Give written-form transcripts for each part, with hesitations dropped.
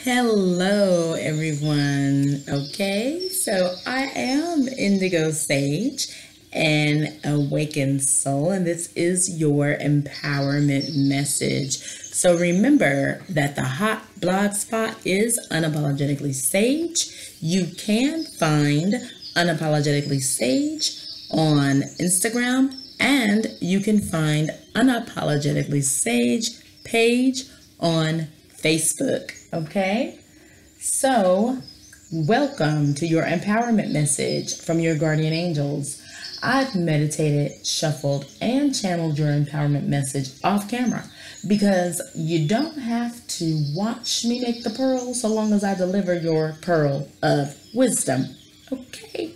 Hello everyone. Okay, so I am Indigo Sage, an awakened soul, and this is your empowerment message. So remember that the hot blog spot is Unapologetically Sage. You can find Unapologetically Sage on Instagram, and you can find Unapologetically Sage page on Facebook. Okay, so welcome to your empowerment message from your guardian angels. I've meditated, shuffled, and channeled your empowerment message off camera because you don't have to watch me make the pearl so long as I deliver your pearl of wisdom. Okay.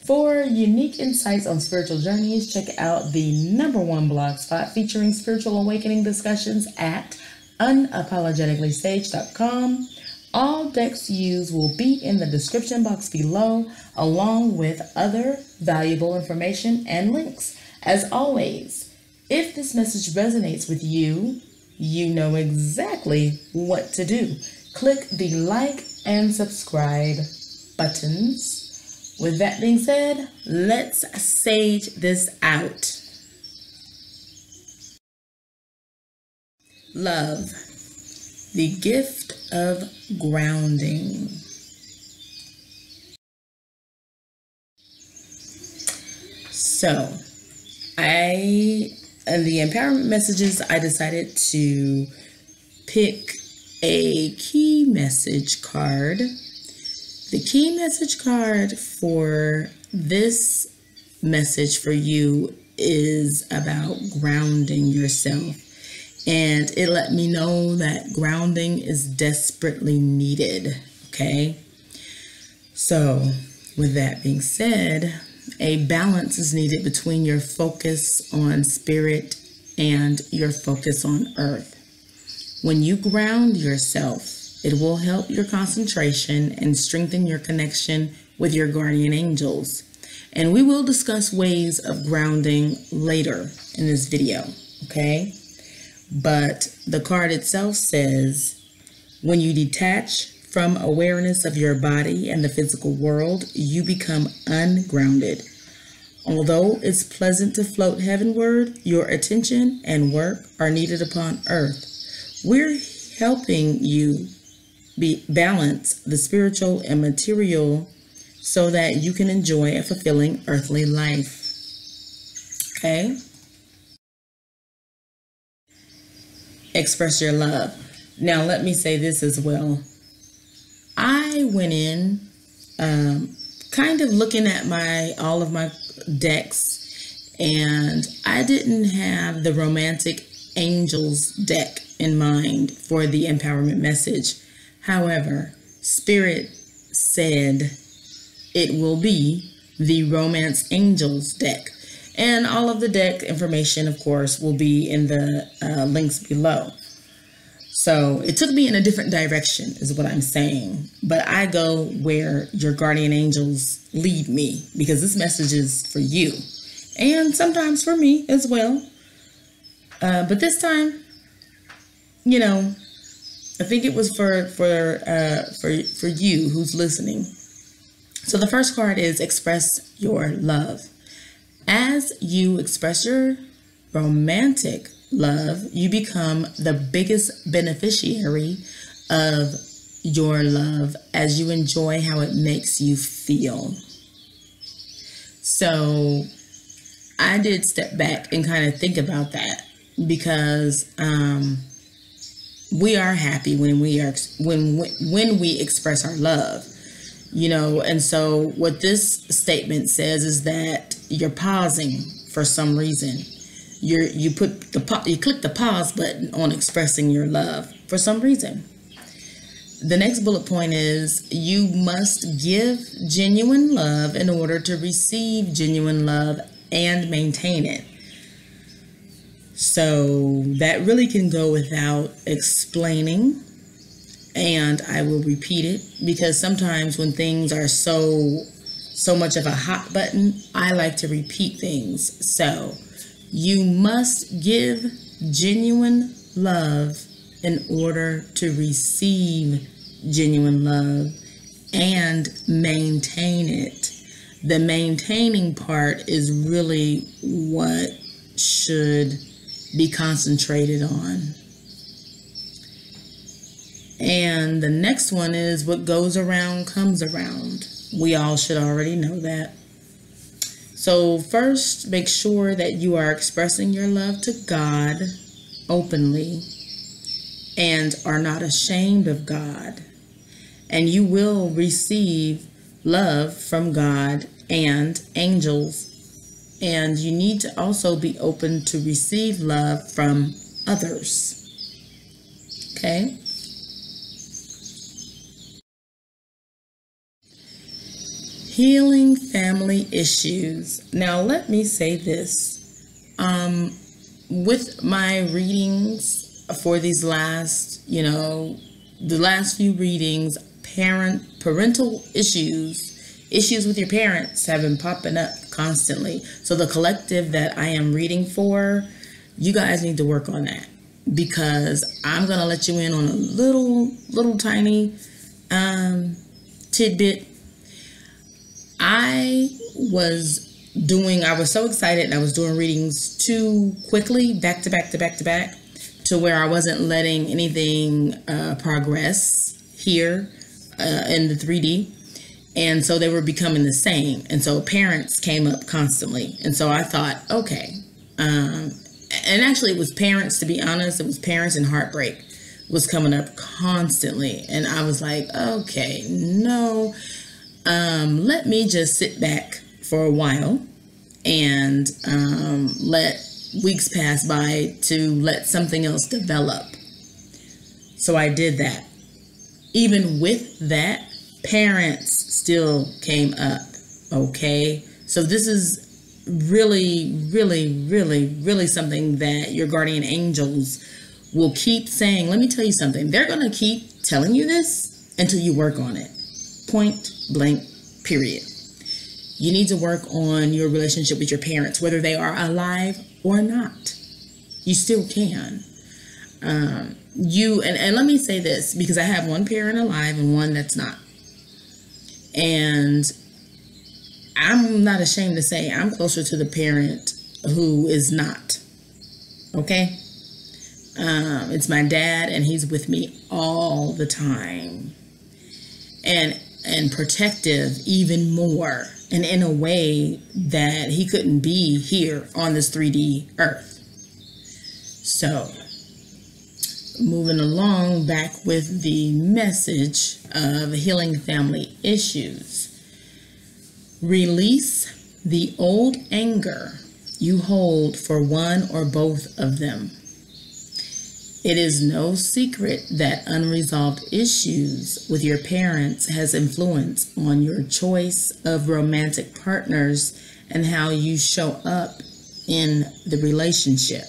For unique insights on spiritual journeys, check out the #1 blog spot featuring spiritual awakening discussions at unapologeticallysage.com. All decks used will be in the description box below, along with other valuable information and links. As always, if this message resonates with you, you know exactly what to do. Click the like and subscribe buttons. With that being said, let's sage this out. Love, the gift of grounding. So, in the empowerment messages, I decided to pick a key message card. The key message card for this message for you is about grounding yourself. And it let me know that grounding is desperately needed, okay? So, with that being said, a balance is needed between your focus on spirit and your focus on earth. When you ground yourself, it will help your concentration and strengthen your connection with your guardian angels. And we will discuss ways of grounding later in this video, okay? But the card itself says, when you detach from awareness of your body and the physical world, you become ungrounded. Although it's pleasant to float heavenward, your attention and work are needed upon earth. We're helping you balance the spiritual and material so that you can enjoy a fulfilling earthly life. Okay? Express your love. Now, let me say this as well. I went in kind of looking at all of my decks, and I didn't have the romantic angels deck in mind for the empowerment message. However, Spirit said it will be the romance angels deck. And all of the deck information, of course, will be in the links below. So it took me in a different direction is what I'm saying. But I go where your guardian angels lead me because this message is for you. And sometimes for me as well. But this time, you know, I think it was for you who's listening. So the first card is Express Your Love. As you express your romantic love, you become the biggest beneficiary of your love as you enjoy how it makes you feel. So I did step back and kind of think about that because we are happy when we express our love. You know, and so what this statement says is that you're pausing for some reason. You click the pause button on expressing your love for some reason. The next bullet point is you must give genuine love in order to receive genuine love and maintain it. So that really can go without explaining. And I will repeat it because sometimes when things are so much of a hot button, I like to repeat things. So you must give genuine love in order to receive genuine love and maintain it. The maintaining part is really what should be concentrated on. And the next one is what goes around comes around. We all should already know that. So first, make sure that you are expressing your love to God openly and are not ashamed of God. And you will receive love from God and angels. And you need to also be open to receive love from others. Okay? Healing family issues. Now, let me say this. With my readings for these last, the last few readings, parental issues with your parents have been popping up constantly. So the collective that I am reading for, you guys need to work on that, because I'm going to let you in on a little tiny tidbit. I was so excited, and I was doing readings too quickly, back to back, to where I wasn't letting anything progress here in the 3D. And so they were becoming the same. And so parents came up constantly. And so I thought, okay. And actually it was parents, to be honest. It was parents and heartbreak was coming up constantly. And I was like, okay, no. Let me just sit back for a while and let weeks pass by to let something else develop. So I did that. Even with that, parents still came up. Okay, so this is really something that your guardian angels will keep saying. Let me tell you something. They're going to keep telling you this until you work on it. Point blank, period. You need to work on your relationship with your parents, whether they are alive or not. You still can. And let me say this, because I have one parent alive and one that's not. And I'm not ashamed to say I'm closer to the parent who is not. Okay? It's my dad, and he's with me all the time. And protective even more, and in a way that he couldn't be here on this 3D earth. So, moving along back with the message of healing family issues. Release the old anger you hold for one or both of them. It is no secret that unresolved issues with your parents has influence on your choice of romantic partners and how you show up in the relationship.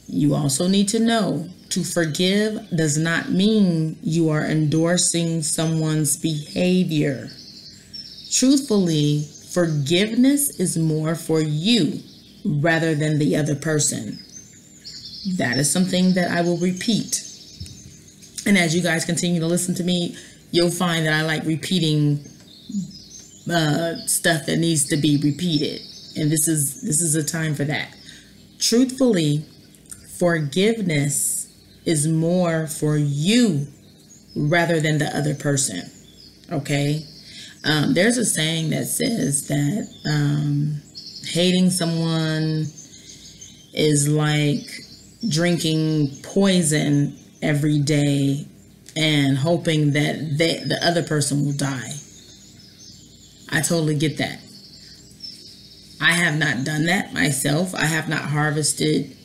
You also need to know to forgive does not mean you are endorsing someone's behavior. Truthfully, forgiveness is more for you rather than the other person. That is something that I will repeat. And as you guys continue to listen to me, you'll find that I like repeating stuff that needs to be repeated. And this is a time for that. Truthfully, forgiveness is more for you rather than the other person. Okay? There's a saying that says that hating someone is like drinking poison every day and hoping that the other person will die. I totally get that. I have not done that myself. I have not harvested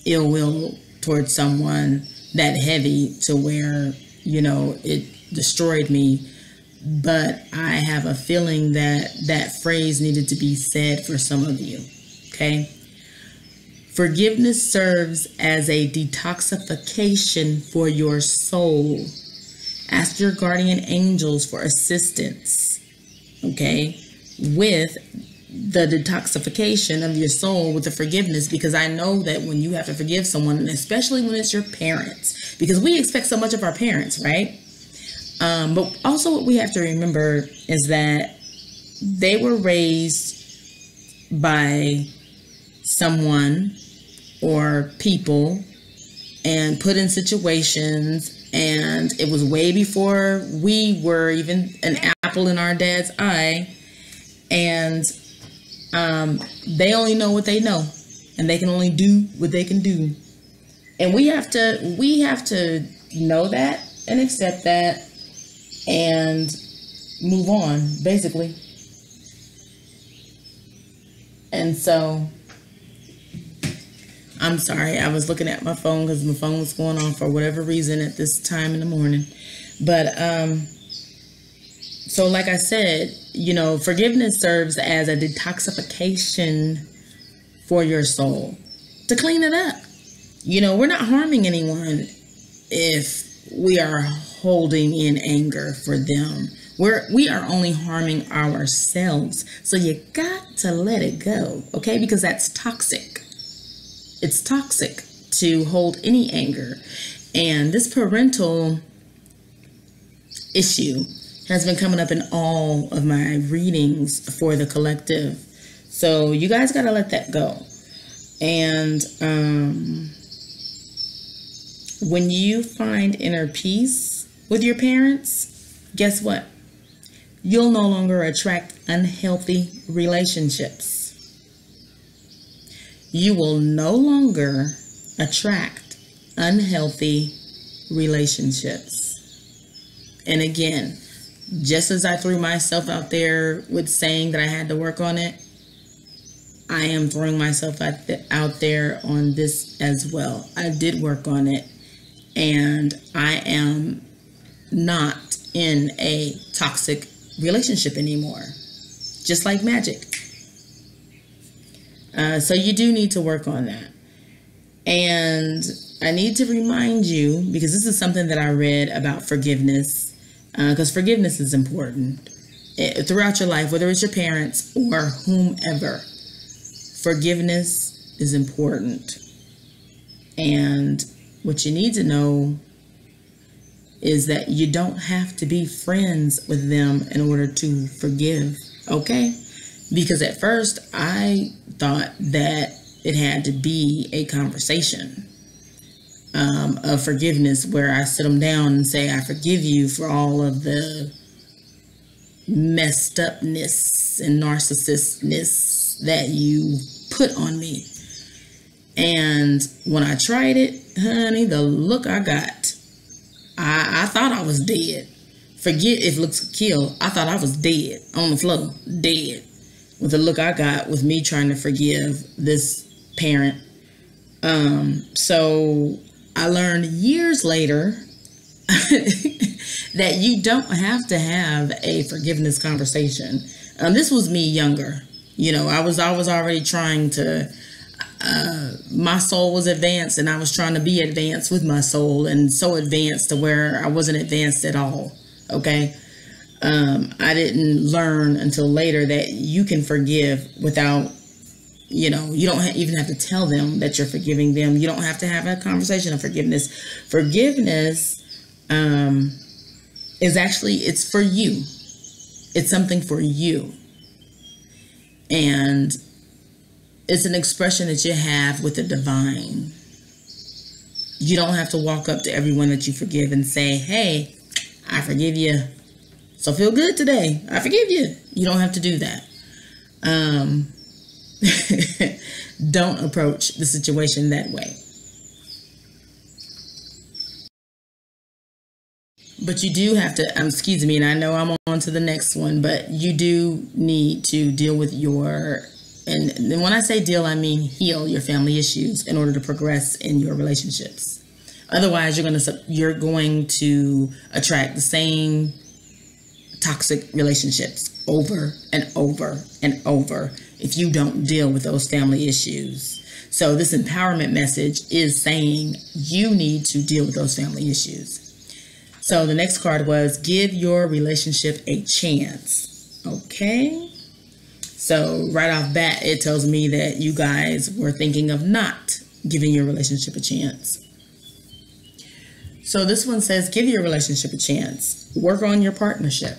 ill will towards someone that heavy to where, it destroyed me. But I have a feeling that that phrase needed to be said for some of you. Okay? Forgiveness serves as a detoxification for your soul. Ask your guardian angels for assistance, okay, with the detoxification of your soul with the forgiveness, because I know that when you have to forgive someone, and especially when it's your parents, because we expect so much of our parents, right? But also what we have to remember is that they were raised by someone or people and put in situations, and it was way before we were even an apple in our dad's eye, and they only know what they know, and they can only do what they can do. And we have to know that and accept that and move on, basically. And so, I'm sorry, I was looking at my phone because my phone was going on for whatever reason at this time in the morning. But so like I said, you know, forgiveness serves as a detoxification for your soul to clean it up. You know, we're not harming anyone if we are holding in anger for them. We are only harming ourselves. So you got to let it go, okay? Because that's toxic. It's toxic to hold any anger. And this parental issue has been coming up in all of my readings for the collective. So you guys got to let that go. And when you find inner peace with your parents, guess what? You'll no longer attract unhealthy relationships. You will no longer attract unhealthy relationships. And again, just as I threw myself out there with saying that I had to work on it, I am throwing myself out there on this as well. I did work on it, and I am not in a toxic relationship anymore, just like magic. So you do need to work on that. And I need to remind you, because this is something that I read about forgiveness, because forgiveness is important throughout your life, whether it's your parents or whomever. Forgiveness is important. And what you need to know is that you don't have to be friends with them in order to forgive, okay? Because at first I thought that it had to be a conversation of forgiveness where I sit them down and say, I forgive you for all of the messed upness and narcissistness that you put on me. And when I tried it, honey, the look I got, I thought I was dead. Forget if looks could kill. I thought I was dead on the floor, dead. With the look I got with me trying to forgive this parent. So I learned years later that you don't have to have a forgiveness conversation. This was me younger. You know, I was already trying to, my soul was advanced, and I was trying to be advanced with my soul, and so advanced to where I wasn't advanced at all. Okay. I didn't learn until later that you can forgive without, you know, you don't even have to tell them that you're forgiving them. You don't have to have a conversation of forgiveness. Forgiveness is actually, it's for you. It's something for you. And it's an expression that you have with the divine. You don't have to walk up to everyone that you forgive and say, hey, I forgive you. So feel good today. I forgive you. You don't have to do that. Don't approach the situation that way. But you do have to, excuse me, and I know I'm on to the next one, but you do need to deal with your, and when I say deal, I mean heal your family issues in order to progress in your relationships. Otherwise, you're going to attract the same toxic relationships over and over and over if you don't deal with those family issues. So this empowerment message is saying you need to deal with those family issues. So the next card was give your relationship a chance. Okay. So right off bat, it tells me that you guys were thinking of not giving your relationship a chance. So this one says, give your relationship a chance. Work on your partnership.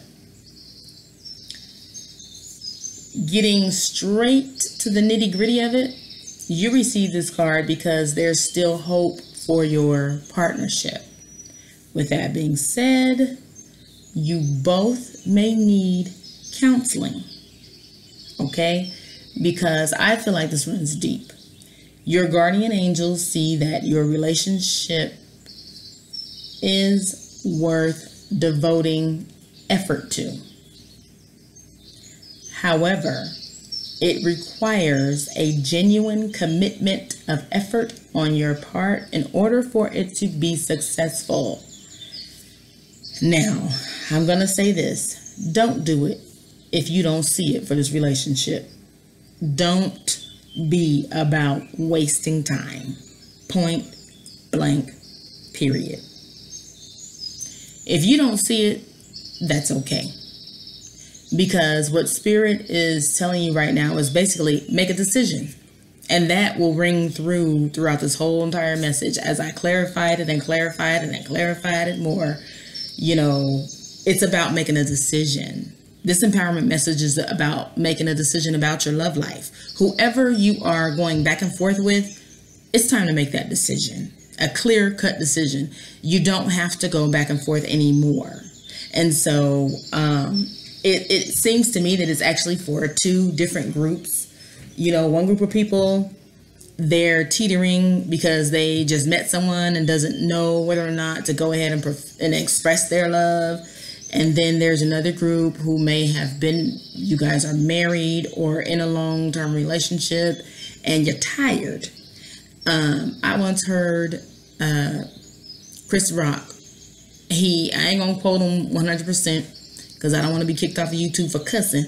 Getting straight to the nitty-gritty of it, you receive this card because there's still hope for your partnership. With that being said, you both may need counseling, okay? Because I feel like this runs deep. Your guardian angels see that your relationship is worth devoting effort to. However, it requires a genuine commitment of effort on your part in order for it to be successful. Now, I'm going to say this. Don't do it if you don't see it for this relationship. Don't be about wasting time. Point blank, period. If you don't see it, that's okay. Because what Spirit is telling you right now is basically make a decision. And that will ring throughout this whole entire message as I clarified it and clarified it and clarified it more. You know, it's about making a decision. This empowerment message is about making a decision about your love life. Whoever you are going back and forth with, it's time to make that decision. A clear-cut decision. You don't have to go back and forth anymore. And so it seems to me that it's actually for two different groups. You know, one group of people, they're teetering because they just met someone and doesn't know whether or not to go ahead and express their love. And then there's another group who may have been, you guys are married or in a long-term relationship and you're tired. I once heard Chris Rock. I ain't gonna quote him 100% because I don't want to be kicked off of YouTube for cussing.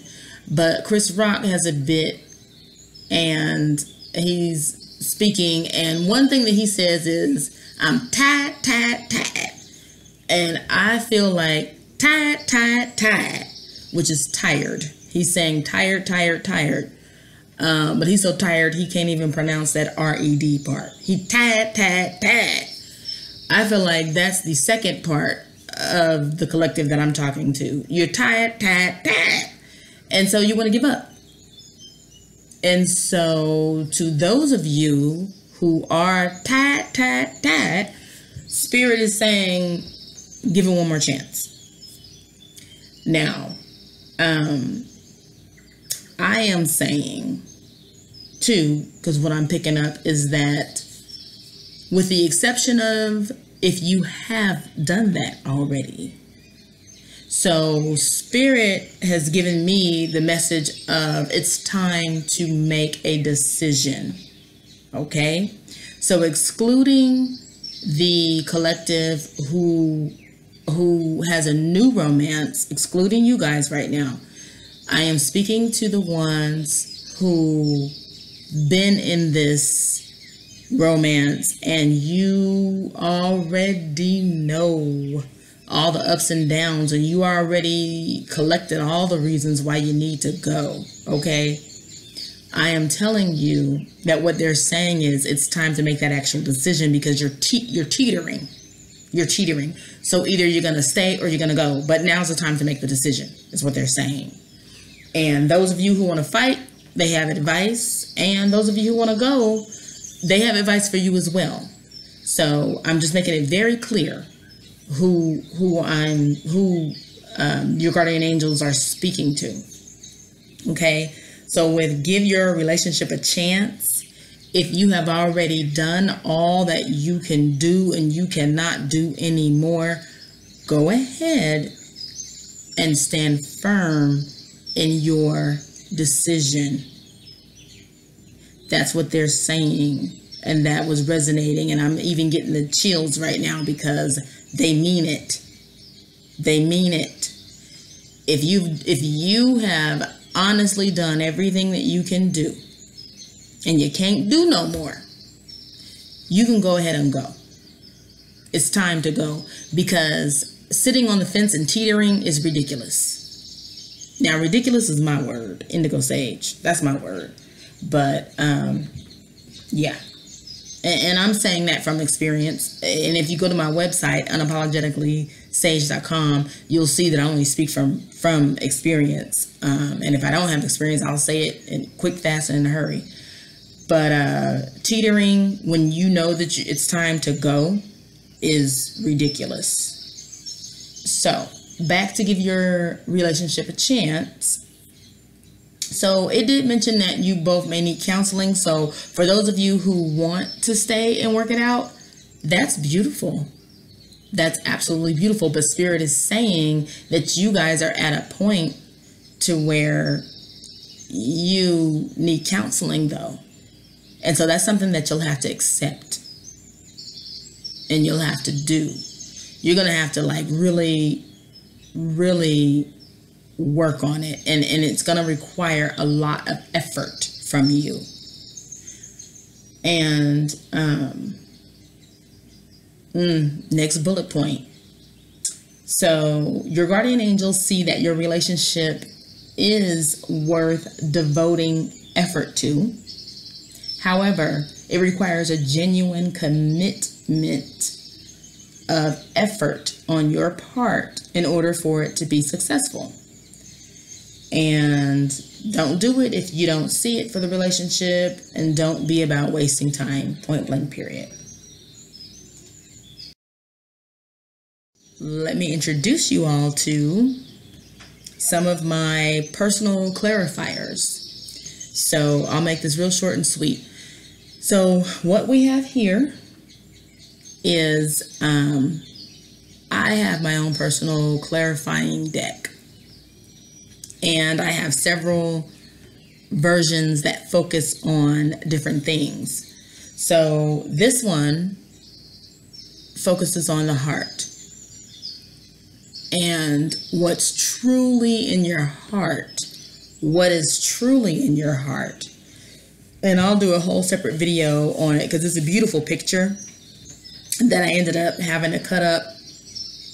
But Chris Rock has a bit and he's speaking, and one thing that he says is, I'm tired. And I feel like tired, which is tired. He's saying tired. But he's so tired he can't even pronounce that R-E-D part. He tired. I feel like that's the second part of the collective that I'm talking to. You're tired. And so you want to give up. And so to those of you who are tired, Spirit is saying, give it one more chance. Now, I am saying too, because what I'm picking up is that with the exception of if you have done that already. So Spirit has given me the message of it's time to make a decision. Okay? So excluding the collective who has a new romance, excluding you guys right now, I am speaking to the ones who been in this romance and you already know all the ups and downs and you already collected all the reasons why you need to go. Okay? I am telling you that what they're saying is it's time to make that actual decision because you're teetering. You're teetering. So either you're going to stay or you're going to go. But now's the time to make the decision is what they're saying. And those of you who want to fight, they have advice. And those of you who want to go, they have advice for you as well. So I'm just making it very clear who your guardian angels are speaking to. Okay? So with give your relationship a chance, if you have already done all that you can do and you cannot do anymore, go ahead and stand firm in your decision. That's what they're saying. And that was resonating. And I'm even getting the chills right now because they mean it. They mean it. If you have honestly done everything that you can do and you can't do no more, you can go ahead and go. It's time to go because sitting on the fence and teetering is ridiculous. Now, ridiculous is my word. Indigo Sage. That's my word. But, yeah. And I'm saying that from experience. And if you go to my website, unapologeticallysage.com, you'll see that I only speak from experience. And if I don't have experience, I'll say it in quick, fast, and in a hurry. But teetering when you know that it's time to go is ridiculous. So, back to give your relationship a chance. So it did mention that you both may need counseling. So for those of you who want to stay and work it out, that's beautiful. That's absolutely beautiful. But Spirit is saying that you guys are at a point to where you need counseling, though. And so that's something that you'll have to accept. And you'll have to do. You're going to have to like really work on it, and it's going to require a lot of effort from you. And next bullet point. So your guardian angels see that your relationship is worth devoting effort to. However, it requires a genuine commitment of effort on your part in order for it to be successful. And don't do it if you don't see it for the relationship, and don't be about wasting time, point blank, period. Let me introduce you all to some of my personal clarifiers. So I'll make this real short and sweet. So what we have here is I have my own personal clarifying deck. And I have several versions that focus on different things. So this one focuses on the heart and what's truly in your heart. What is truly in your heart. And I'll do a whole separate video on it because it's a beautiful picture that I ended up having to cut up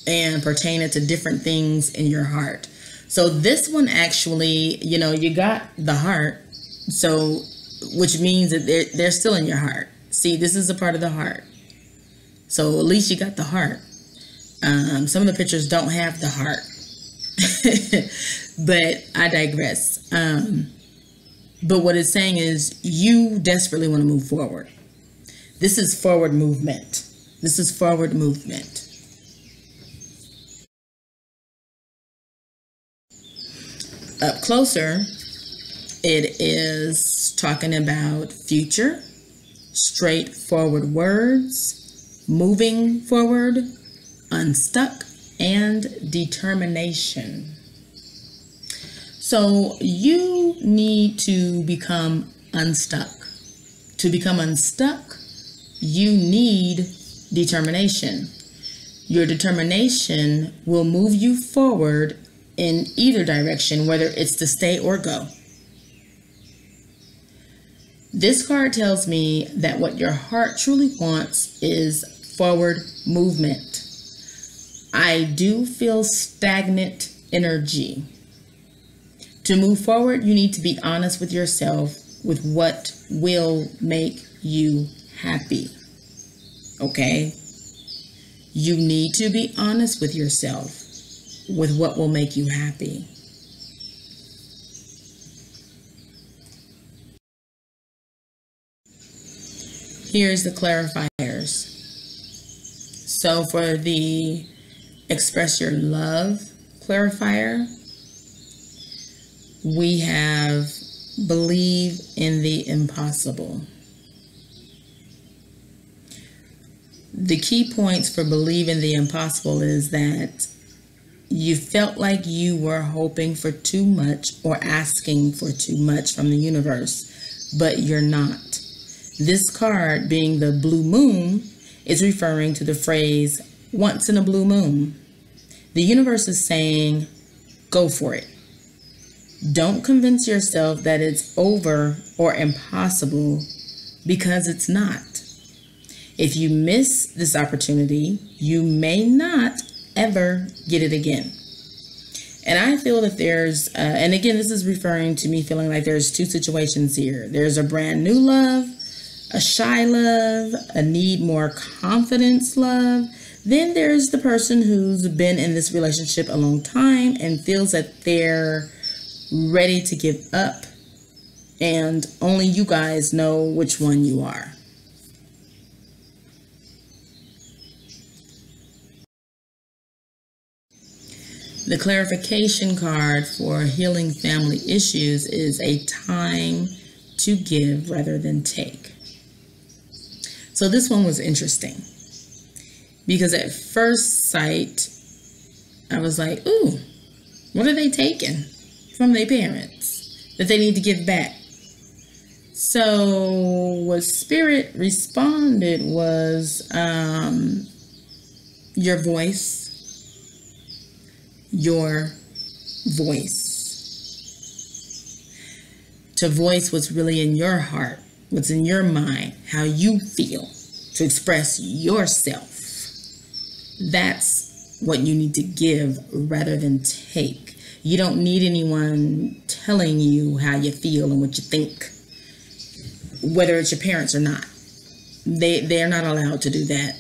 and pertain it to different things in your heart. So this one actually, you know, you got the heart, so which means that they're still in your heart. See, this is a part of the heart. So at least you got the heart. Some of the pictures don't have the heart. But I digress. But what it's saying is you desperately want to move forward. This is forward movement. This is forward movement. Up closer, it is talking about future, straightforward words, moving forward, unstuck, and determination. So you need to become unstuck. To become unstuck, you need determination. Your determination will move you forward in either direction, whether it's to stay or go. This card tells me that what your heart truly wants is forward movement. I do feel stagnant energy. To move forward, you need to be honest with yourself with what will make you happy. Okay? You need to be honest with yourself with what will make you happy. Here's the clarifiers. So for the express your love clarifier, we have believe in the impossible. The key points for believe in the impossible is that you felt like you were hoping for too much or asking for too much from the universe, but you're not. This card, being the blue moon, is referring to the phrase, once in a blue moon. The universe is saying, go for it. Don't convince yourself that it's over or impossible, because it's not. If you miss this opportunity, you may not ever get it again. And I feel that there's, and again, this is referring to me feeling like there's two situations here. There's a brand new love, a shy love, a need more confidence love. Then there's the person who's been in this relationship a long time and feels that they're ready to give up. And only you guys know which one you are. The clarification card for healing family issues is a time to give rather than take. So this one was interesting because at first sight, I was like, ooh, what are they taking from their parents that they need to give back? So what Spirit responded was your voice. Your voice. To voice what's really in your heart, what's in your mind, how you feel, to express yourself. That's what you need to give rather than take. You don't need anyone telling you how you feel and what you think, whether it's your parents or not. They're not allowed to do that.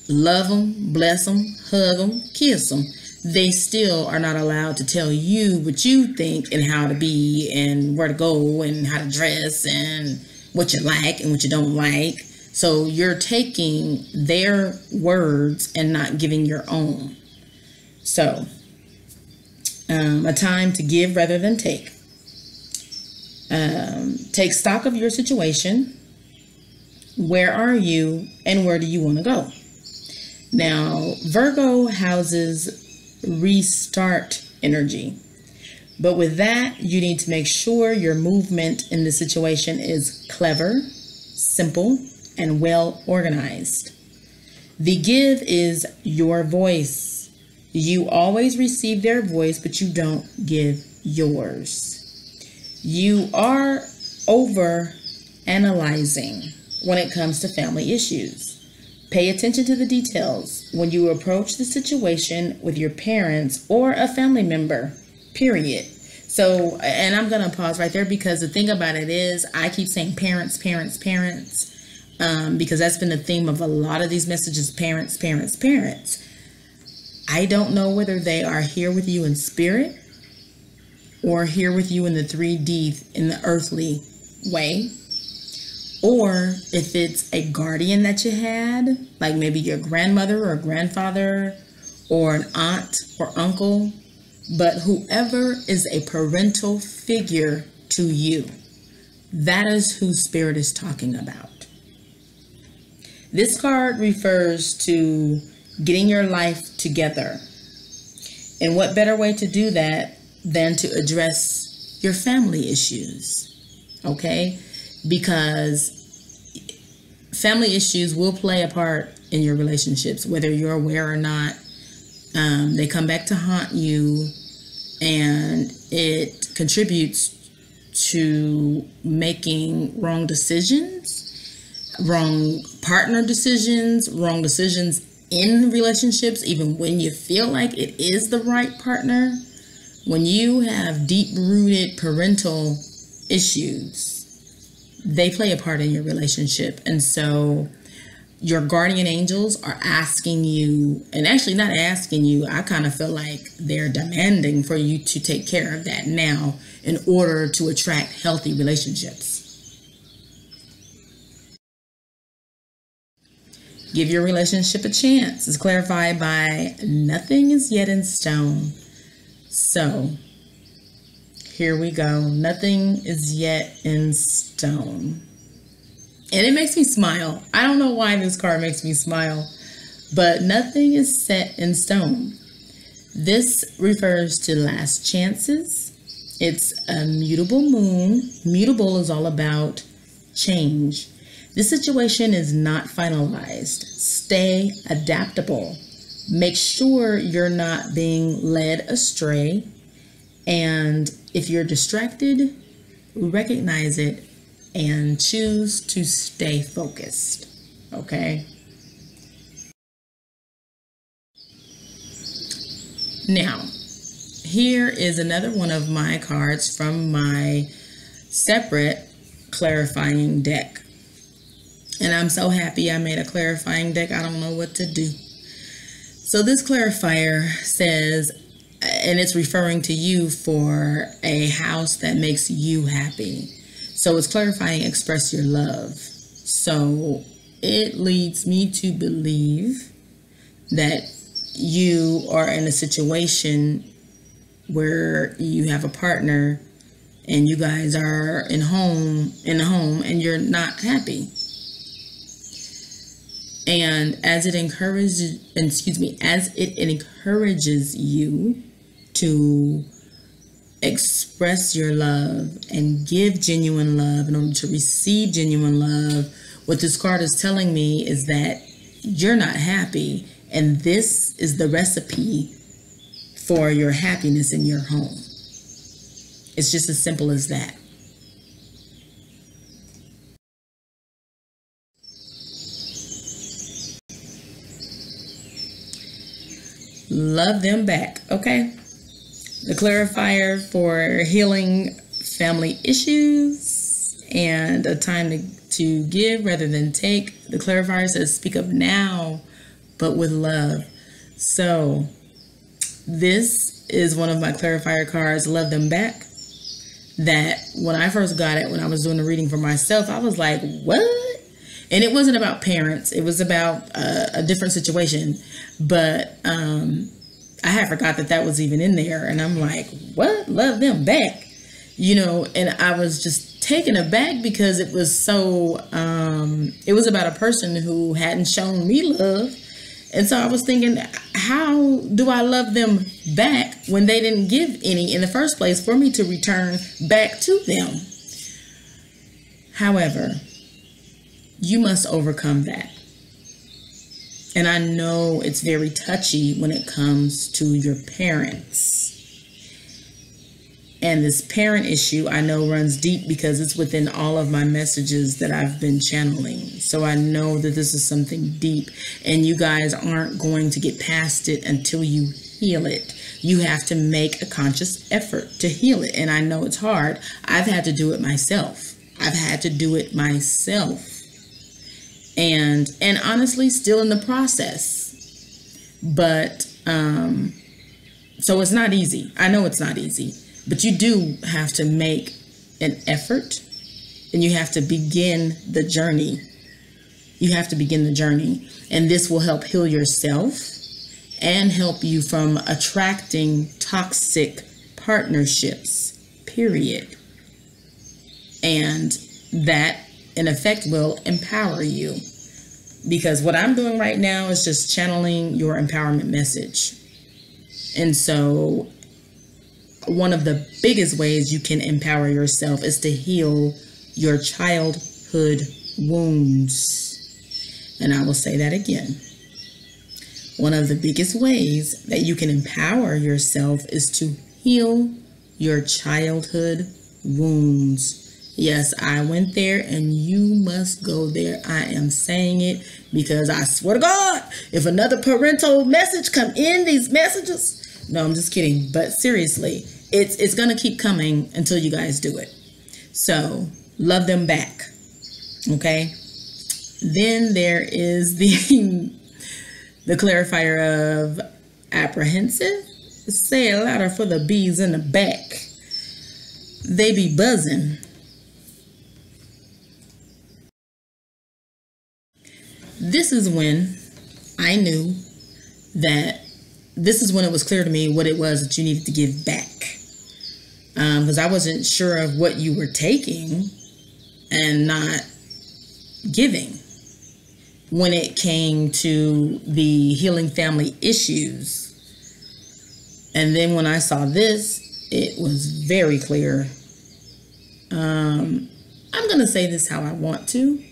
Love them, bless them, hug them, kiss them. They still are not allowed to tell you what you think and how to be and where to go and how to dress and what you like and what you don't like. So you're taking their words and not giving your own. So a time to give rather than take. Take stock of your situation. Where are you and where do you want to go? Now, Virgo houses restart energy. But with that, you need to make sure your movement in the situation is clever, simple, and well organized. The give is your voice. You always receive their voice, but you don't give yours. You are over analyzing when it comes to family issues. Pay attention to the details when you approach the situation with your parents or a family member, period. So, and I'm going to pause right there because the thing about it is I keep saying parents, parents, parents, because that's been the theme of a lot of these messages, parents, parents, parents. I don't know whether they are here with you in spirit or here with you in the 3D, in the earthly way. Or if it's a guardian that you had, like maybe your grandmother or grandfather or an aunt or uncle, but whoever is a parental figure to you, that is who Spirit is talking about. This card refers to getting your life together. And what better way to do that than to address your family issues, okay? Because family issues will play a part in your relationships, whether you're aware or not. They come back to haunt you, and it contributes to making wrong decisions, wrong partner decisions, wrong decisions in relationships, even when you feel like it is the right partner. When you have deep-rooted parental issues, they play a part in your relationship. And so your guardian angels are asking you, and actually not asking you, I kind of feel like they're demanding for you to take care of that now in order to attract healthy relationships. Give your relationship a chance. It's clarified by nothing is yet in stone. So here we go. Nothing is yet in stone. And it makes me smile. I don't know why this card makes me smile, but nothing is set in stone. This refers to last chances. It's a mutable moon. Mutable is all about change. This situation is not finalized. Stay adaptable. Make sure you're not being led astray. And if you're distracted, recognize it and choose to stay focused. Okay? Now, here is another one of my cards from my separate clarifying deck. And I'm so happy I made a clarifying deck. I don't know what to do. So this clarifier says, and it's referring to you for a house that makes you happy. So it's clarifying, express your love. So it leads me to believe that you are in a situation where you have a partner and you guys are in a home and you're not happy. And as it encourages you to express your love and give genuine love in order to receive genuine love, what this card is telling me is that you're not happy, and this is the recipe for your happiness in your home. It's just as simple as that. Love them back, okay? The clarifier for healing family issues and a time to give rather than take. The clarifier says speak up now, but with love. So this is one of my clarifier cards, Love Them Back, that when I first got it, when I was doing the reading for myself, I was like, what? And it wasn't about parents. It was about a different situation. But I had forgot that was even in there. And I'm like, what? Love them back. You know, and I was just taken aback because it was so, it was about a person who hadn't shown me love. And so I was thinking, how do I love them back when they didn't give any in the first place for me to return back to them? However, you must overcome that. And I know it's very touchy when it comes to your parents. And this parent issue I know runs deep because it's within all of my messages that I've been channeling. So I know that this is something deep, and you guys aren't going to get past it until you heal it. You have to make a conscious effort to heal it. And I know it's hard. I've had to do it myself. And honestly, still in the process. But, so it's not easy. I know it's not easy. But you do have to make an effort, and you have to begin the journey. You have to begin the journey. And this will help heal yourself and help you from attracting toxic partnerships, period. And that, in effect, will empower you. Because what I'm doing right now is just channeling your empowerment message. And so one of the biggest ways you can empower yourself is to heal your childhood wounds. And I will say that again. One of the biggest ways that you can empower yourself is to heal your childhood wounds. Yes, I went there, and you must go there. I am saying it because I swear to God, if another parental message come in these messages, no, I'm just kidding. But seriously, it's going to keep coming until you guys do it. So love them back. Okay. Then there is the clarifier of apprehensive. Say it louder for the bees in the back. They be buzzing. This is when I knew that this is when it was clear to me what it was that you needed to give back. Because I wasn't sure of what you were taking and not giving when it came to the healing family issues. And then when I saw this, it was very clear. I'm going to say this how I want to,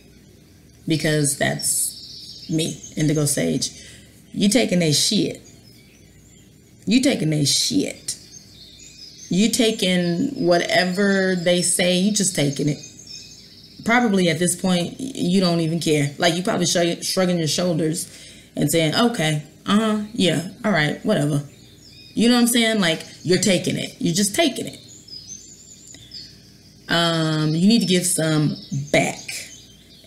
because that's me, Indigo Sage. You taking their shit. You taking their shit. You taking whatever they say, you just taking it. Probably at this point, you don't even care. Like, you probably shrugging your shoulders and saying, okay, yeah, all right, whatever. You know what I'm saying? Like, you're taking it. You're just taking it. You need to give some back.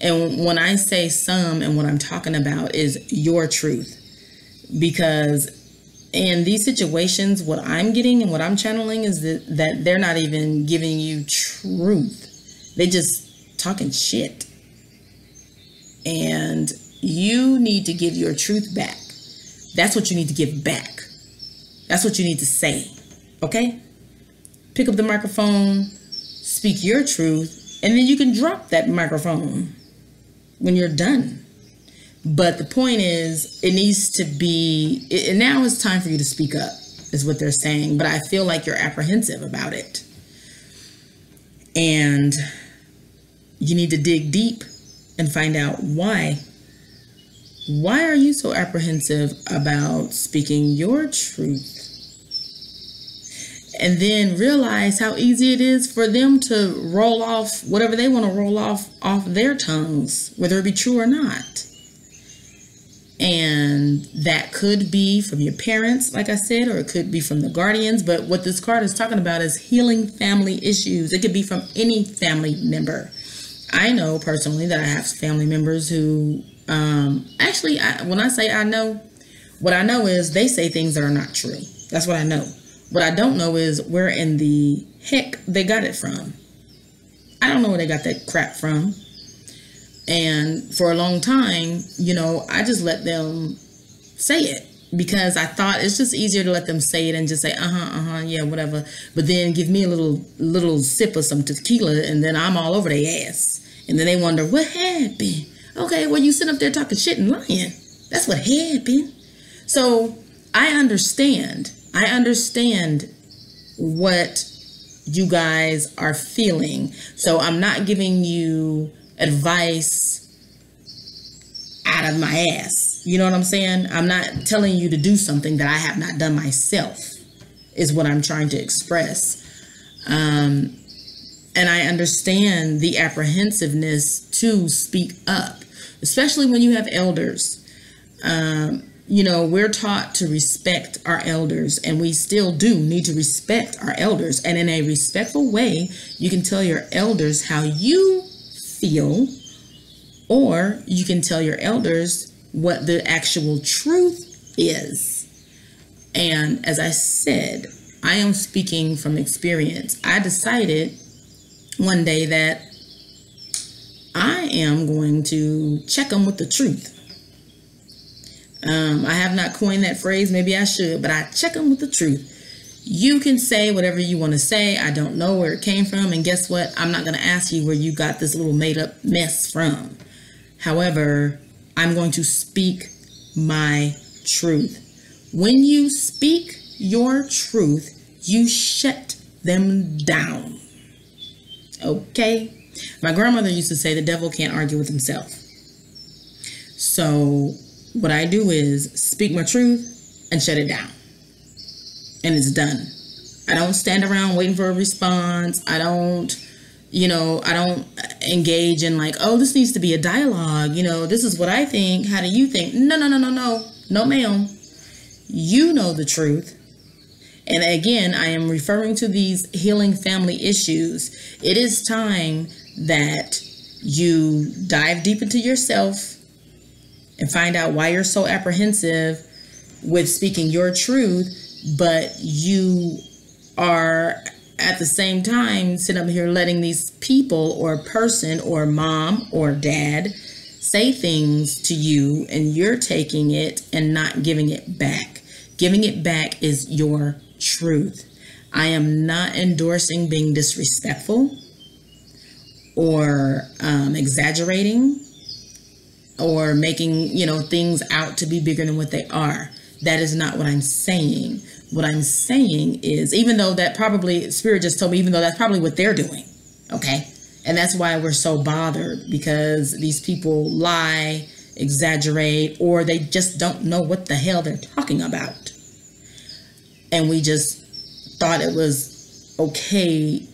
And when I say some, and what I'm talking about is your truth. Because in these situations, what I'm getting and what I'm channeling is that they're not even giving you truth. They just talking shit. And you need to give your truth back. That's what you need to give back. That's what you need to say. Okay? Pick up the microphone, speak your truth, and then you can drop that microphone when you're done. But the point is, it needs to be, now it's time for you to speak up, is what they're saying. But I feel like you're apprehensive about it. And you need to dig deep and find out why. Why are you so apprehensive about speaking your truth? And then realize how easy it is for them to roll off whatever they want to roll off their tongues, whether it be true or not. And that could be from your parents, like I said, or it could be from the guardians. But what this card is talking about is healing family issues. It could be from any family member. I know personally that I have family members who, actually, when I say I know, what I know is they say things that are not true. That's what I know. What I don't know is where in the heck they got it from. I don't know where they got that crap from. And for a long time, you know, I just let them say it because I thought it's just easier to let them say it and just say, yeah, whatever. But then give me a little sip of some tequila and then I'm all over their ass. And then they wonder, what happened? Okay, well, you sit up there talking shit and lying. That's what happened. So I understand what you guys are feeling. So I'm not giving you advice out of my ass. You know what I'm saying? I'm not telling you to do something that I have not done myself, is what I'm trying to express. And I understand the apprehensiveness to speak up, especially when you have elders. You know, we're taught to respect our elders, and we still do need to respect our elders. And in a respectful way, you can tell your elders how you feel, or you can tell your elders what the actual truth is. And as I said, I am speaking from experience. I decided one day that I am going to check them with the truth. I have not coined that phrase. Maybe I should, but I check them with the truth. You can say whatever you want to say. I don't know where it came from. And guess what? I'm not going to ask you where you got this little made up mess from. However, I'm going to speak my truth. When you speak your truth, you shut them down. Okay? My grandmother used to say the devil can't argue with himself. So what I do is speak my truth and shut it down. And it's done. I don't stand around waiting for a response. I don't engage in like, oh, this needs to be a dialogue. You know, this is what I think. How do you think? No. No, ma'am. You know the truth. And again, I am referring to these healing family issues. It is time that you dive deep into yourself and find out why you're so apprehensive with speaking your truth, but you are at the same time sitting up here letting these people or person or mom or dad say things to you, and you're taking it and not giving it back. Giving it back is your truth. I am not endorsing being disrespectful or exaggerating or making, things out to be bigger than what they are. That is not what I'm saying. What I'm saying is, even though that probably, Spirit just told me, even though that's probably what they're doing, okay? And that's why we're so bothered, because these people lie, exaggerate, or they just don't know what the hell they're talking about. And we just thought it was okay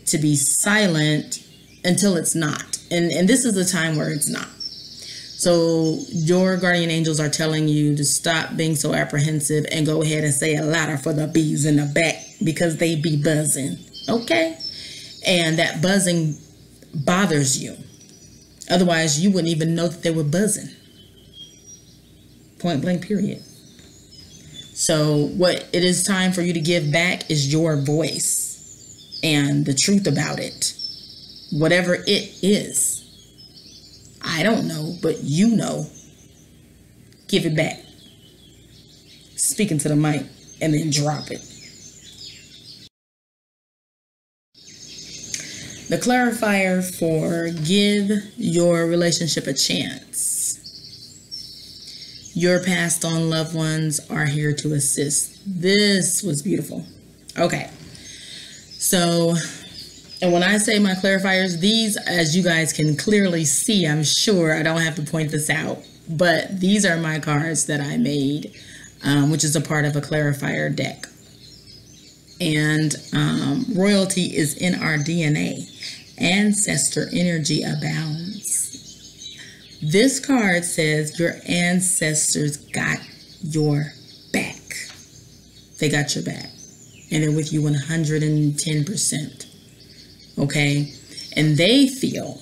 to be silent until it's not. And this is the time where it's not. So your guardian angels are telling you to stop being so apprehensive and go ahead and say it louder for the bees in the back, because they be buzzing. Okay? And that buzzing bothers you. Otherwise, you wouldn't even know that they were buzzing. Point blank, period. So what it is time for you to give back is your voice and the truth about it. Whatever it is. I don't know, but you know. Give it back. Speak into the mic and then drop it. The clarifier for give your relationship a chance. Your passed on loved ones are here to assist. This was beautiful. Okay. So, and when I say my clarifiers, these, as you guys can clearly see, I'm sure I don't have to point this out, but these are my cards that I made, which is a part of a clarifier deck. And royalty is in our DNA. Ancestor energy abounds. This card says your ancestors got your back. They got your back. And they're with you 110%. Okay? And they feel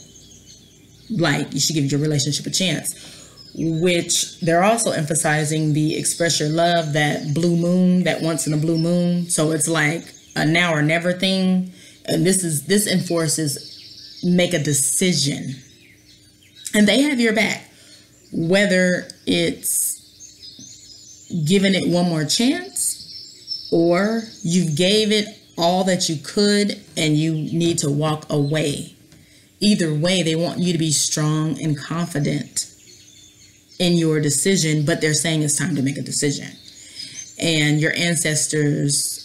like you should give your relationship a chance. Which they're also emphasizing the express your love, that blue moon, that once in a blue moon. So it's like a now or never thing. And this enforces make a decision. And they have your back. Whether it's giving it one more chance or you gave it all that you could and you need to walk away. Either way, they want you to be strong and confident in your decision, but they're saying it's time to make a decision. And your ancestors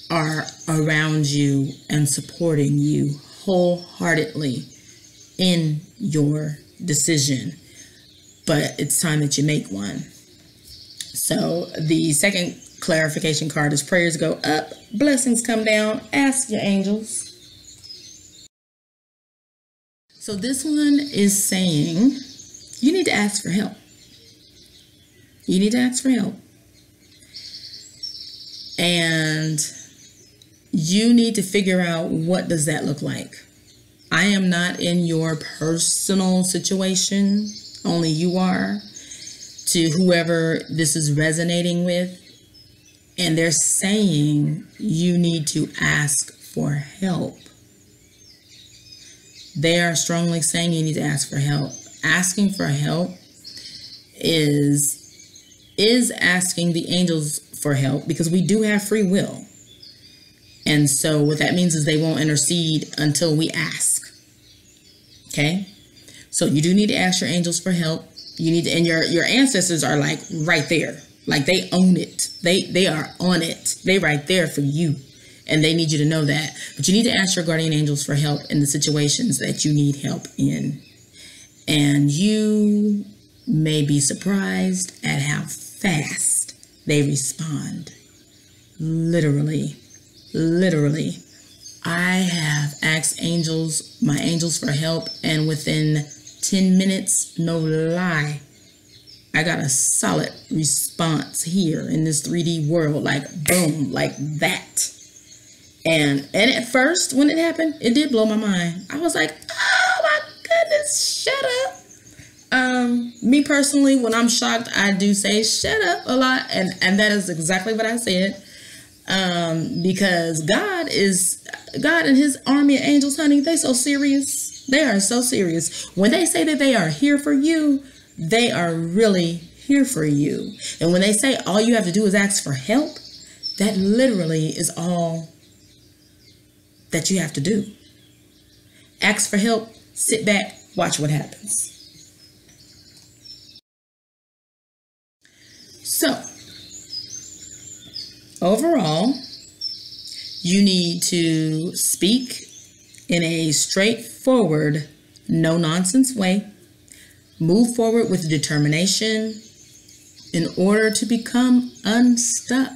are around you and supporting you wholeheartedly in your decision, but it's time that you make one. So the second clarification card is prayers go up, blessings come down. Ask your angels. So this one is saying you need to ask for help. You need to ask for help. And you need to figure out, what does that look like? I am not in your personal situation. Only you are. To whoever this is resonating with. And they're saying you need to ask for help. They are strongly saying you need to ask for help. Asking for help is asking the angels for help, because we do have free will. And so what that means is they won't intercede until we ask. Okay? So you do need to ask your angels for help. You need to, and your ancestors are like right there. Like they own it. They are on it. They right there for you. And they need you to know that. But you need to ask your guardian angels for help in the situations that you need help in. And you may be surprised at how fast they respond. Literally. I have asked my angels for help, and within 10 minutes, no lie, I got a solid response here in this 3D world, like boom, like that. And at first, when it happened, it did blow my mind. I was like, oh my goodness, shut up. Me personally, when I'm shocked, I do say shut up a lot, and that is exactly what I said. Because God and his army of angels, honey, they so serious. They are so serious. When they say that they are here for you, they are really here for you. And when they say all you have to do is ask for help, that literally is all that you have to do. Ask for help, sit back, watch what happens. So, overall, you need to speak in a straightforward, no-nonsense way. Move forward with determination in order to become unstuck.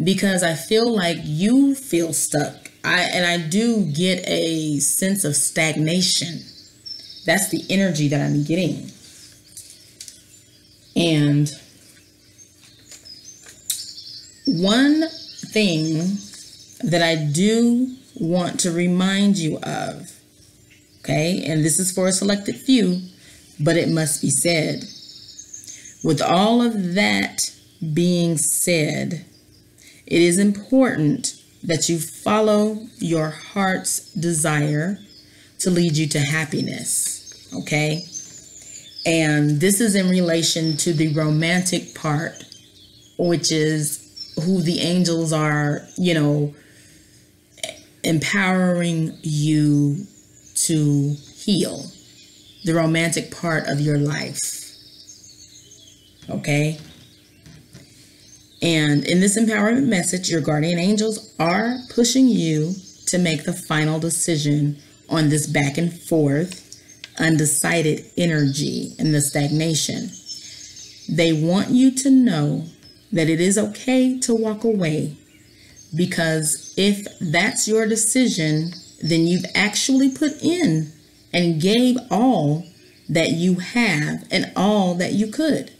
Because I feel like you feel stuck. I do get a sense of stagnation. That's the energy that I'm getting. And one thing that I do want to remind you of, okay, and this is for a selected few, but it must be said. With all of that being said, it is important that you follow your heart's desire to lead you to happiness, okay? And this is in relation to the romantic part, which is who the angels are, you know, empowering you to heal, the romantic part of your life, okay? And in this empowerment message, your guardian angels are pushing you to make the final decision on this back and forth, undecided energy and the stagnation. They want you to know that it is okay to walk away, because if that's your decision, then you've actually put in and gave all that you have and all that you could.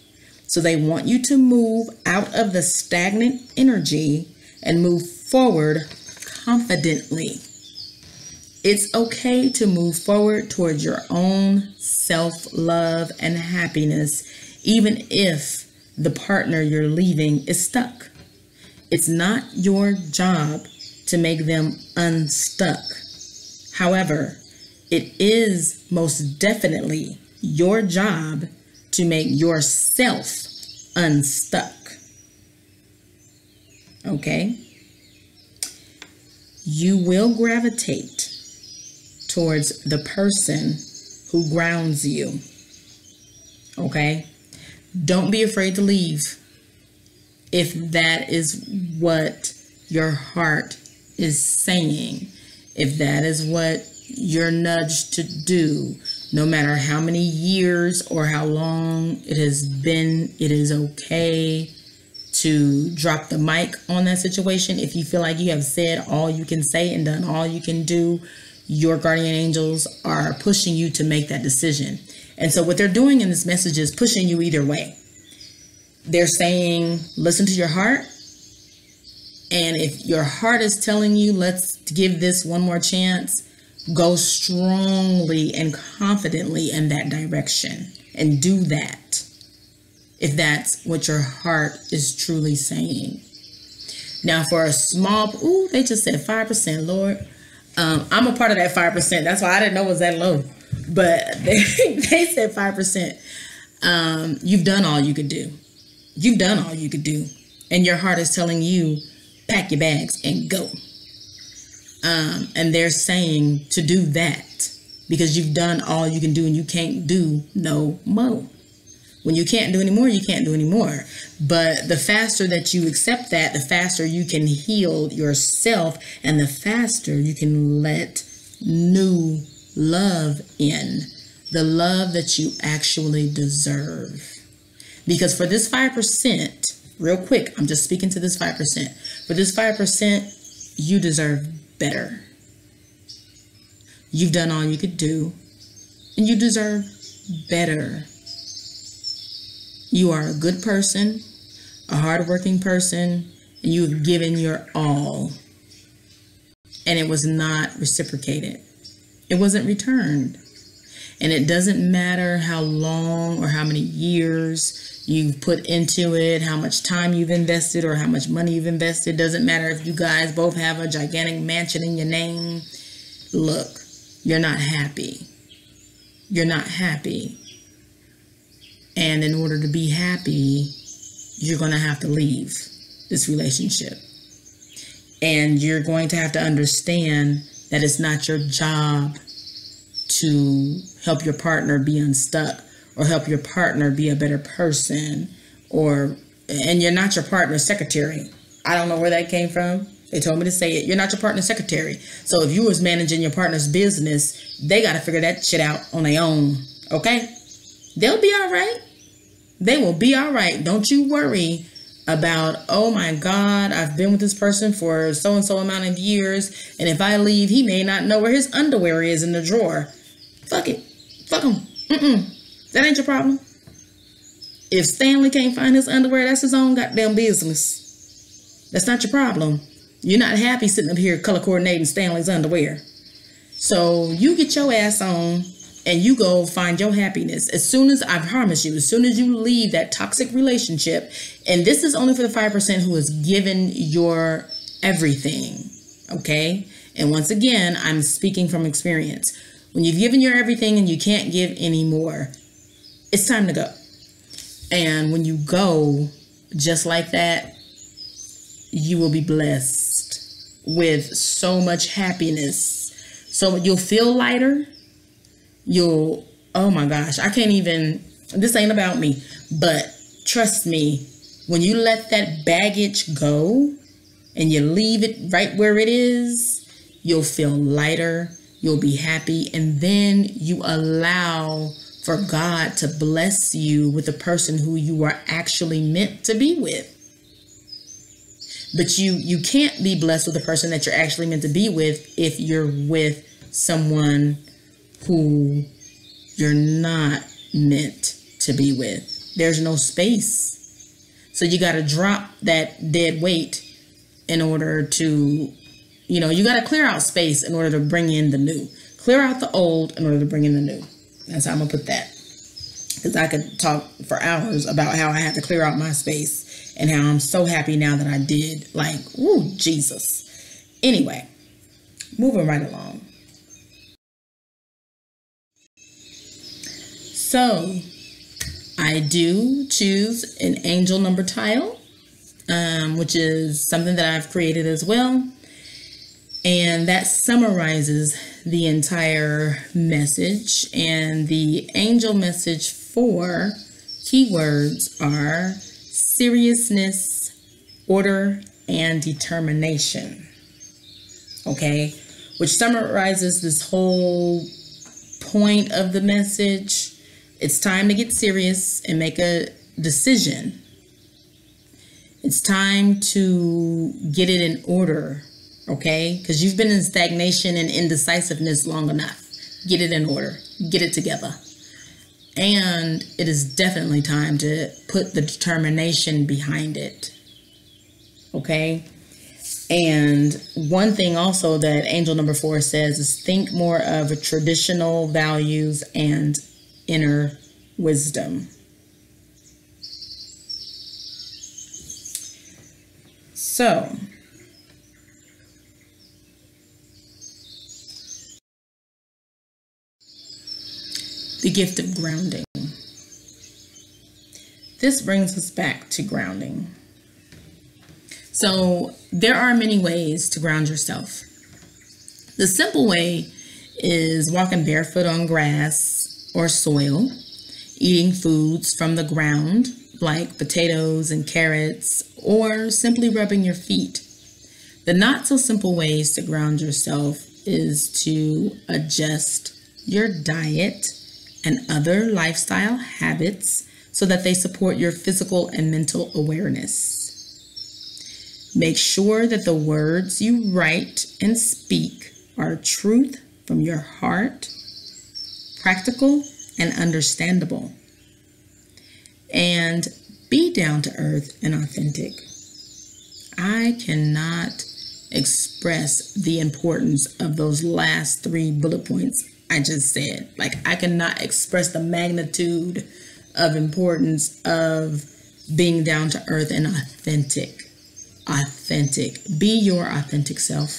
So they want you to move out of the stagnant energy and move forward confidently. It's okay to move forward towards your own self-love and happiness, even if the partner you're leaving is stuck. It's not your job to make them unstuck. However, it is most definitely your job to make yourself unstuck. Okay? You will gravitate towards the person who grounds you. Okay? Don't be afraid to leave if that is what your heart is saying. If that is what you're nudged to do, no matter how many years or how long it has been, it is okay to drop the mic on that situation. If you feel like you have said all you can say and done all you can do, your guardian angels are pushing you to make that decision. And so what they're doing in this message is pushing you either way. They're saying, listen to your heart. And if your heart is telling you, let's give this one more chance, go strongly and confidently in that direction and do that, if that's what your heart is truly saying. Now for a small, ooh, they just said 5%, Lord. I'm a part of that 5%. That's why I didn't know it was that low. But they said 5%. You've done all you could do. You've done all you could do. And your heart is telling you, pack your bags and go. And they're saying to do that because you've done all you can do and you can't do no more. When you can't do anymore, you can't do anymore. But the faster that you accept that, the faster you can heal yourself and the faster you can let new love in, the love that you actually deserve. Because for this 5%, real quick, I'm just speaking to this 5%. For this 5%, you deserve better. You've done all you could do, and you deserve better. You are a good person, a hardworking person, and you've given your all. And it was not reciprocated. It wasn't returned. And it doesn't matter how long or how many years you've put into it, how much time you've invested or how much money you've invested. It doesn't matter if you guys both have a gigantic mansion in your name. Look, you're not happy. You're not happy. And in order to be happy, you're going to have to leave this relationship. And you're going to have to understand that it's not your job to help your partner be unstuck or help your partner be a better person, and you're not your partner's secretary. I don't know where that came from. They told me to say it. You're not your partner's secretary. So if you was managing your partner's business, they got to figure that shit out on their own. Okay? They'll be all right. They will be all right. Don't you worry about, oh my God, I've been with this person for so-and-so amount of years, and if I leave, he may not know where his underwear is in the drawer. Fuck it. Fuck him. That ain't your problem. If Stanley can't find his underwear, that's his own goddamn business. That's not your problem. You're not happy sitting up here color coordinating Stanley's underwear. So you get your ass on and you go find your happiness. As soon as, I promise you, as soon as you leave that toxic relationship, and this is only for the 5% who has given your everything, okay? And once again, I'm speaking from experience. When you've given your everything and you can't give anymore, it's time to go. And when you go just like that, you will be blessed with so much happiness. So you'll feel lighter. You'll, oh my gosh, I can't even, this ain't about me, but trust me, when you let that baggage go and you leave it right where it is, you'll feel lighter, you'll be happy, and then you allow for God to bless you with the person who you are actually meant to be with. But you can't be blessed with the person that you're actually meant to be with if you're with someone who you're not meant to be with. There's no space. So you got to drop that dead weight in order to, you got to clear out space in order to bring in the new. Clear out the old in order to bring in the new. That's how I'm going to put that. Because I could talk for hours about how I had to clear out my space and how I'm so happy now that I did. Like, ooh, Jesus. Anyway, moving right along. So, I do choose an angel number tile, which is something that I've created as well. And that summarizes the entire message. And the angel message for keywords are seriousness, order, and determination. Okay? Which summarizes this whole point of the message. It's time to get serious and make a decision. It's time to get it in order. Okay, because you've been in stagnation and indecisiveness long enough. Get it in order. Get it together. And it is definitely time to put the determination behind it. Okay. And one thing also that angel number 4 says is think more of traditional values and inner wisdom. So, the gift of grounding. This brings us back to grounding. So there are many ways to ground yourself. The simple way is walking barefoot on grass or soil, eating foods from the ground like potatoes and carrots, or simply rubbing your feet. The not so simple ways to ground yourself is to adjust your diet and other lifestyle habits so that they support your physical and mental awareness. Make sure that the words you write and speak are truth from your heart, practical and understandable. And be down to earth and authentic. I cannot express the importance of those last 3 bullet points I just said. Like, I cannot express the magnitude of importance of being down to earth and authentic. Authentic. Be your authentic self.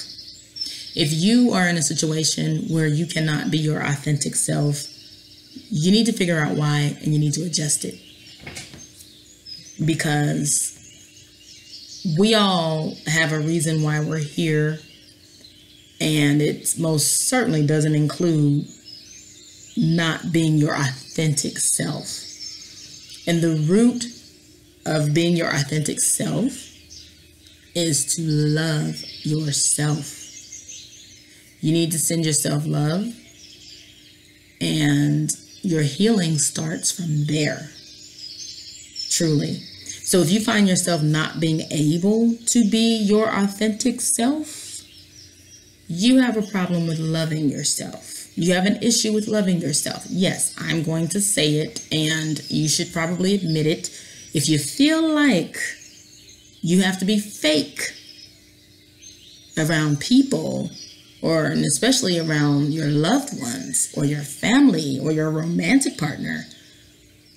If you are in a situation where you cannot be your authentic self, you need to figure out why and you need to adjust it. Because we all have a reason why we're here. And it most certainly doesn't include not being your authentic self. And the root of being your authentic self is to love yourself. You need to send yourself love. And your healing starts from there. Truly. So if you find yourself not being able to be your authentic self, you have a problem with loving yourself. You have an issue with loving yourself. Yes, I'm going to say it, and you should probably admit it. If you feel like you have to be fake around people, or and especially around your loved ones or your family or your romantic partner,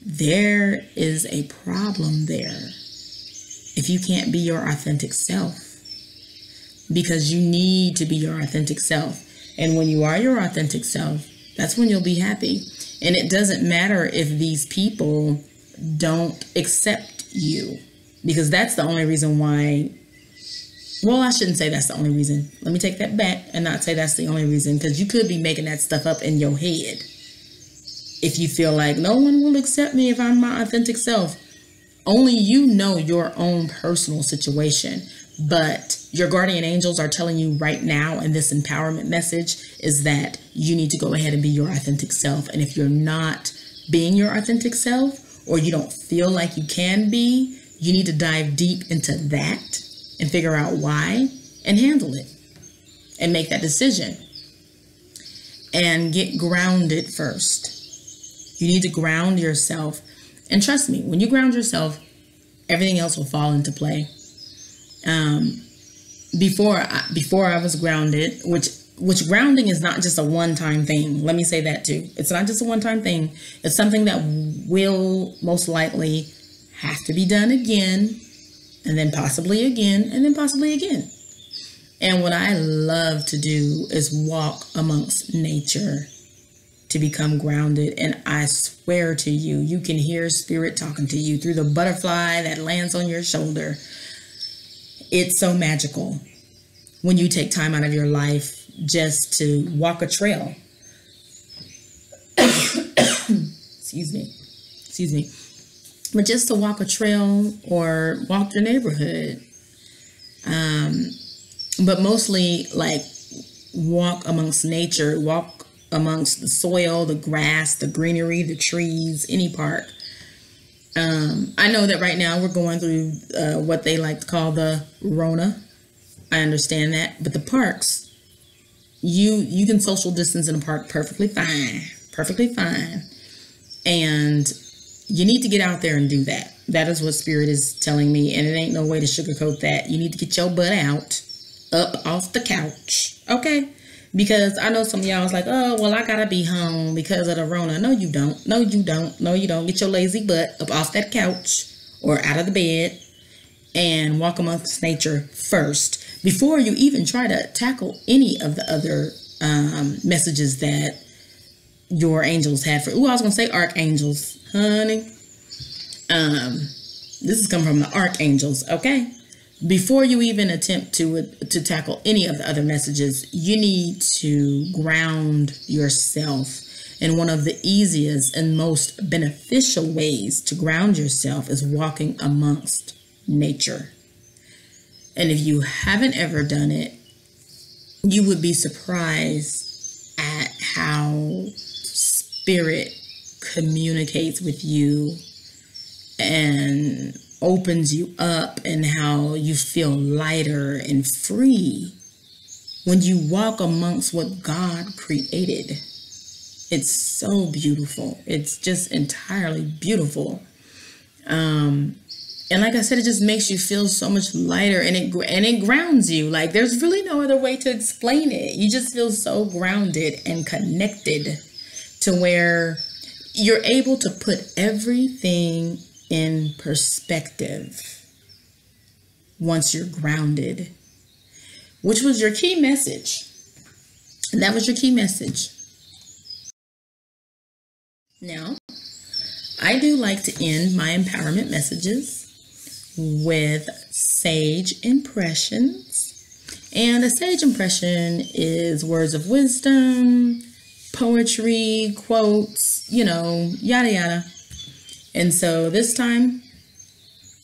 there is a problem there if you can't be your authentic self, because you need to be your authentic self. And when you are your authentic self, that's when you'll be happy. And it doesn't matter if these people don't accept you, because that's the only reason why. Well, I shouldn't say that's the only reason. Let me take that back and not say that's the only reason, because you could be making that stuff up in your head. If you feel like no one will accept me if I'm my authentic self, only you know your own personal situation. But your guardian angels are telling you right now, and this empowerment message is that you need to go ahead and be your authentic self. And if you're not being your authentic self, or you don't feel like you can be, you need to dive deep into that and figure out why and handle it and make that decision and get grounded first. You need to ground yourself. And trust me, when you ground yourself, everything else will fall into play. Before I was grounded, which grounding is not just a one-time thing. Let me say that too. It's not just a one-time thing. It's something that will most likely have to be done again, and then possibly again, and then possibly again. And what I love to do is walk amongst nature to become grounded. And I swear to you, you can hear spirit talking to you through the butterfly that lands on your shoulder. It's so magical when you take time out of your life just to walk a trail. Excuse me. But just to walk a trail or walk your neighborhood. But mostly like walk amongst nature, walk amongst the soil, the grass, the greenery, the trees, any park. I know that right now we're going through what they like to call the Rona. I understand that. But the parks, you can social distance in a park perfectly fine. And you need to get out there and do that. That is what Spirit is telling me. And it ain't no way to sugarcoat that. You need to get your butt out, up off the couch. Okay? Because I know some of y'all was like, oh, well, I got to be home because of the Rona. No, you don't. No, you don't. No, you don't. Get your lazy butt up off that couch or out of the bed and walk amongst nature first before you even try to tackle any of the other messages that your angels have for. Ooh, I was going to say archangels, honey. This is coming from the archangels, okay? Before you even attempt to tackle any of the other messages, you need to ground yourself. And one of the easiest and most beneficial ways to ground yourself is walking amongst nature. And if you haven't ever done it, you would be surprised at how Spirit communicates with you and opens you up, and how you feel lighter and free when you walk amongst what God created. It's so beautiful. It's just entirely beautiful. And like I said, it just makes you feel so much lighter, and it grounds you. Like there's really no other way to explain it. You just feel so grounded and connected to where you're able to put everything in perspective once you're grounded, which was your key message. And that was your key message. Now, I do like to end my empowerment messages with sage impressions. And a sage impression is words of wisdom, poetry, quotes, yada, yada. And so this time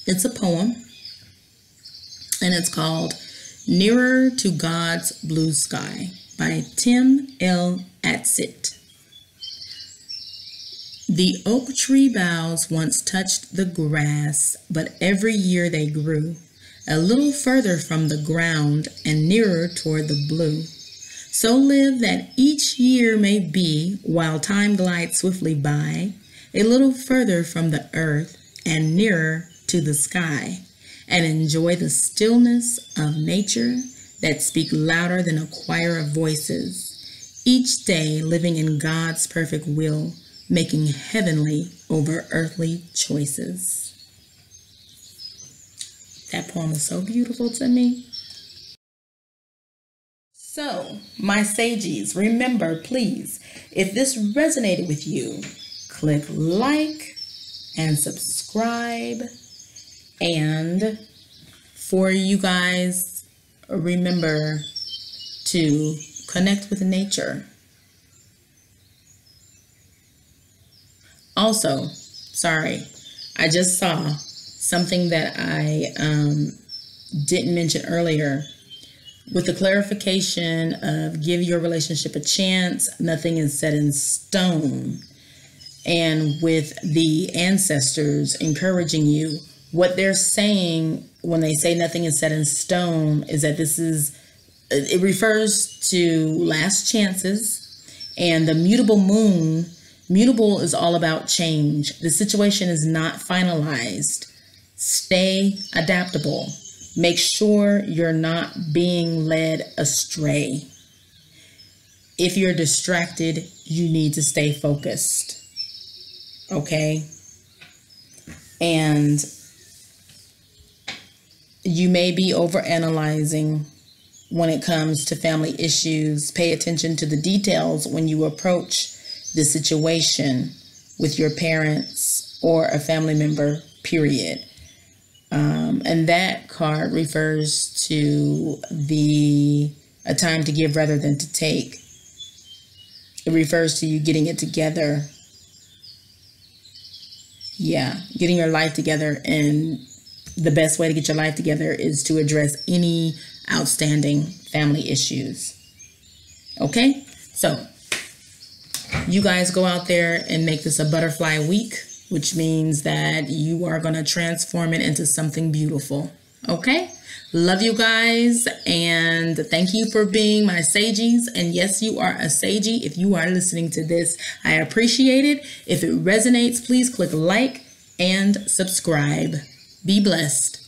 it's a poem, and it's called Nearer to God's Blue Sky by Tim L. Atsit. The oak tree boughs once touched the grass, but every year they grew a little further from the ground and nearer toward the blue. So live that each year may be, while time glides swiftly by, a little further from the earth and nearer to the sky, and enjoy the stillness of nature that speak louder than a choir of voices, each day living in God's perfect will, making heavenly over earthly choices. That poem is so beautiful to me. So, my sagies, remember, please, if this resonated with you, click like and subscribe. And for you guys, remember to connect with nature. Also, sorry, I just saw something that I didn't mention earlier. With the clarification of give your relationship a chance, nothing is set in stone. And with the ancestors encouraging you, what they're saying when they say nothing is set in stone is that it refers to last chances, and the mutable moon. Mutable is all about change. The situation is not finalized. Stay adaptable. Make sure you're not being led astray. If you're distracted, you need to stay focused. Okay? And you may be overanalyzing when it comes to family issues. Pay attention to the details when you approach the situation with your parents or a family member, period. And that card refers to a time to give rather than to take. It refers to you getting it together. Yeah, getting your life together. And the best way to get your life together is to address any outstanding family issues. Okay? So, you guys go out there and make this a butterfly week, which means that you are going to transform it into something beautiful. Okay? Love you guys, and thank you for being my sagies. And yes, you are a sagey if you are listening to this. I appreciate it. If it resonates, please click like and subscribe. Be blessed.